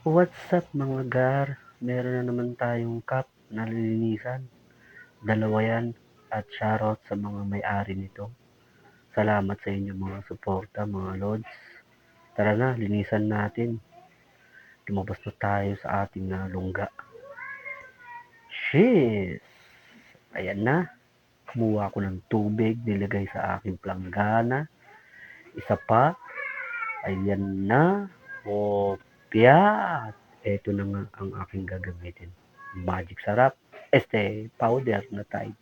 What's up mga gar? Meron na naman tayong cup na lilinisan. Dalawa yan at shoutout sa mga may-ari nito. Salamat sa inyo mga suporta mga lods. Tara na, linisan natin. Lumabas na tayo sa ating lungga. Cheers! Ayan na. Kumuha ko ng tubig, nilagay sa aking planggana. Isa pa. Ayan na. Opya! Ito na nga ang aking gagamitin. Magic sarap. Powder na Tide.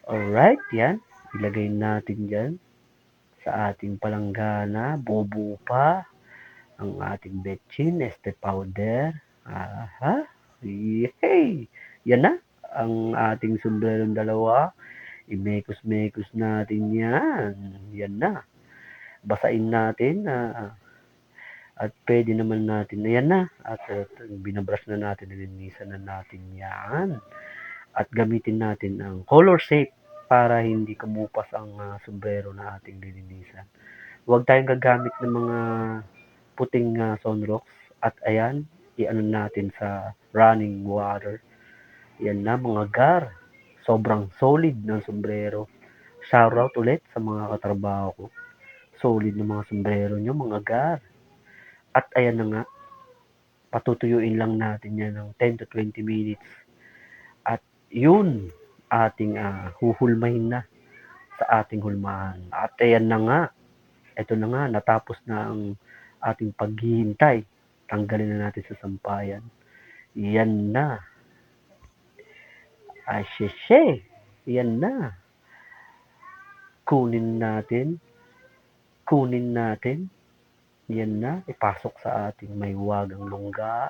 Alright, yan. Ilagay natin dyan sa ating palanggana. Bobo pa ang ating betchin. Powder. Aha. Yay! Yan na. Ang ating sombrerong dalawa. Imekos-mekos natin yan. Yan na. Basain natin. At pwede naman natin, ayan na, at binabrush na natin, nilinisan na natin yan. At gamitin natin ang color shape para hindi kumupas ang sombrero na ating lilinisan. Huwag tayong gagamit ng mga puting sunrocks. At ayan, iano natin sa running water. Yan na mga gar. Sobrang solid ng sombrero. Shoutout ulit sa mga katrabaho ko. Solid ng mga sombrero nyo mga gar. At ayan na nga, patutuyuin lang natin yan ng 10 to 20 minutes. At yun, ating huhulmahin na sa ating hulmahan. At ayan na nga, ito na nga, natapos na ang ating paghihintay. Tanggalin na natin sa sampayan. Yan na. Asyeshe. Yan na. Kunin natin. Yan na, ipasok sa ating may wagang lungga.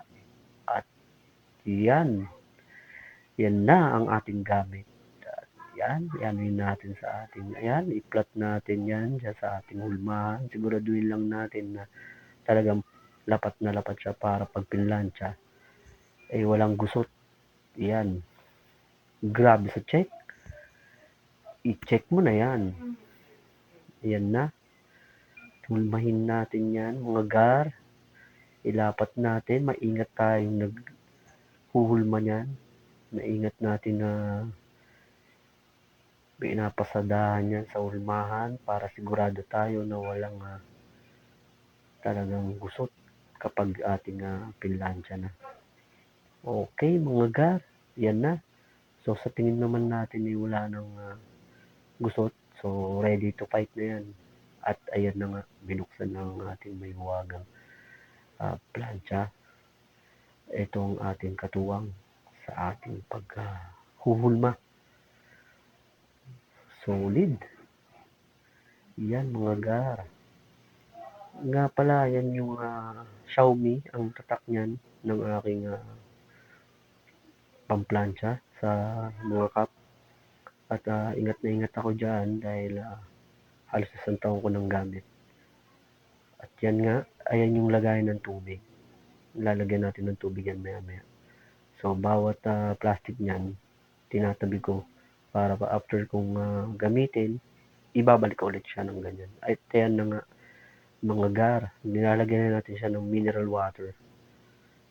At yan. Yan na ang ating gamit. At yan, ianuin natin sa ating, ayan, i-plot natin yan dyan sa ating hulmahan. Siguraduhin lang natin na talagang lapat na lapat siya para pag pinlansya, walang gusot. Yan. Grabe sa check. I-check mo na yan. Yan na. Hulmahin natin yan, mga gar. Ilapat natin, maingat tayong naghuhulma niyan. Maingat natin na pinapasadahan yan sa hulmahan para sigurado tayo na walang talagang gusot kapag ating pinlansya na. Okay mga gar, yan na. So sa tingin naman natin wala nang gusot. So ready to fight na yan. At ayan na nga, binuksan ng ating may wagang plancha. Itong ating katuwang sa ating paghuhulma. Solid. Yan mga gar. Nga pala, yan yung Xiaomi, ang tatak niyan ng aking pamplansya sa mga cup. At ingat na ingat ako dyan dahil halos isang taon ko ng gamit. At yan nga, ayan yung lagayan ng tubig. Lalagyan natin ng tubig yan maya maya. So bawat plastic niyan, tinatabi ko para pa after kong gamitin, ibabalik ko ulit siya ng ganyan. At yan na nga, mga gar, nilalagyan na natin siya ng mineral water.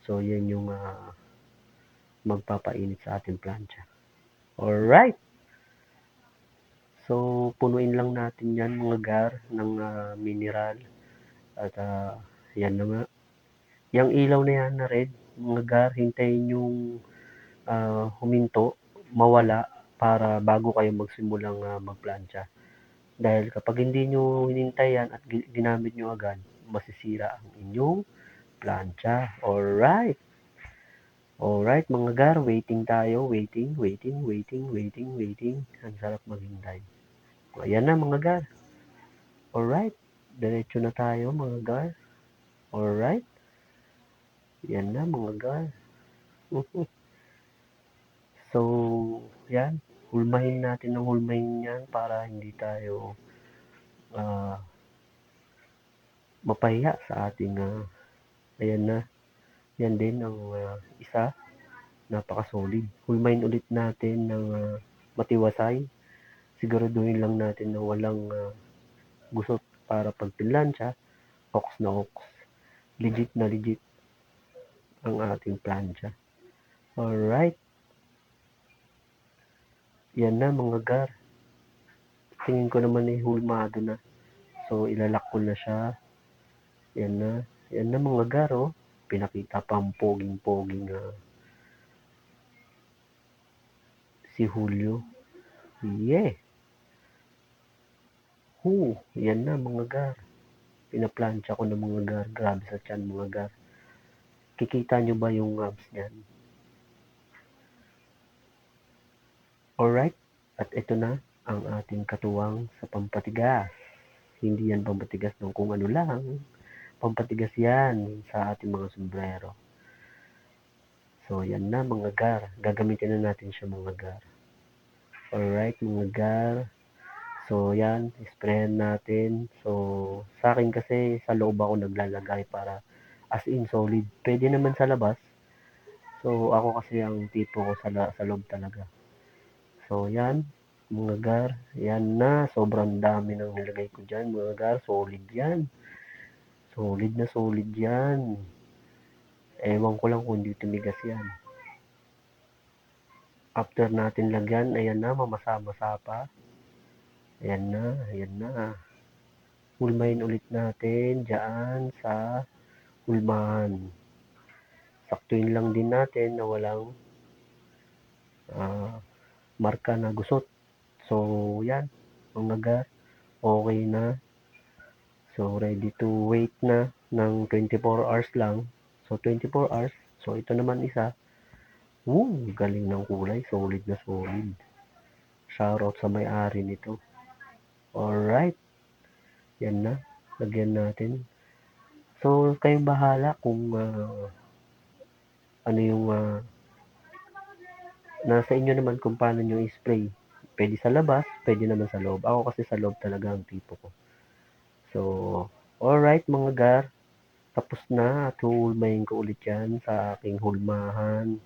So yan yung magpapainit sa ating plancha. Alright! So punuin lang natin yan mga gar ng mineral. At yan na nga. Yung ilaw na yan na red, mga gar, hintayin yung huminto, mawala para bago kayo magsimulang magplancha. Dahil kapag hindi nyo hinintay yan at ginamit nyo agad, masisira ang inyong plancha. Alright! Alright mga gar, waiting tayo. Waiting. Ang sarap maghintay. Ayan na mga gar. Alright. Diretso na tayo mga gar. Alright. Yan na mga gar. So, yan. Hulmahin natin ng hulmahin yan para hindi tayo mapahiya sa ating ayan na. Yan din ang isa. Napaka-solid. Hulmahin ulit natin ng matiwasay. Siguraduhin lang natin na walang gusot para pag pinlansya, ox na ox. Legit na legit ang ating plancha. Alright. Yan na mga gar. Tingin ko naman ay hulmado na. So, ilalak ko na siya. Yan na. Yan na mga gar, oh. Pinakita pa ang poging-poging si Julio. Yeah. Yan na mga gar. Pinaplansya ko ng mga gar. Grabe sa tiyan mga gar. Kikita nyo ba yung abs niyan? Alright. At ito na ang ating katuwang sa pampatigas. Hindi yan pampatigas ng kung ano lang. Pampatigas yan sa ating mga sombrero. So, yan na mga gar. Gagamitin na natin siya mga gar. Alright mga gar. So, yan. Sprayan natin. So, sa akin kasi sa loob ako naglalagay para as in solid. Pwede naman sa labas. So, ako kasi ang tipo ko sa loob talaga. So, yan. Mga gar. Yan na. Sobrang dami nang nilagay ko dyan. Mga gar. Solid yan. Solid na solid yan. Ewan ko lang kung hindi tumigas yan. After natin lagyan, ayan na. Mamasa-masa pa. Ayan na. Ayan na. Hulmahin ulit natin dyan sa hulmahan. Saktuin lang din natin na walang marka na gusot. So, yan. Mga gar. Okay na. So, ready to wait na ng 24 hours lang. So, 24 hours. So, ito naman isa. Galing ng kulay. Solid na solid. Shoutout sa may-ari nito. Alright. Yan na. Lagyan natin. So, kayong bahala kung ano yung nasa inyo naman kung paano nyo i-spray. Pwede sa labas, pwede naman sa loob. Ako kasi sa loob talaga ang tipo ko. So, alright mga gar. Tapos na at hulmahin ko ulit yan sa aking hulmahan.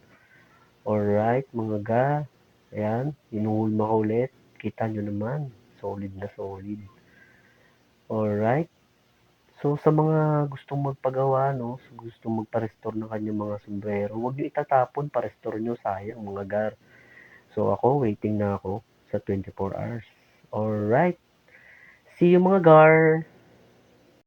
Alright mga gar. Ayan, hinuhulma ko ulit. Kita nyo naman, solid na solid. Alright. So, sa mga gustong magpagawa, no, sa gustong magpa-restore ng kanyang mga sombrero, huwag nyo itatapon, pa-restore nyo, sayang mga gar. So, ako, waiting na ako sa 24 hours. Alright. See you mga gar.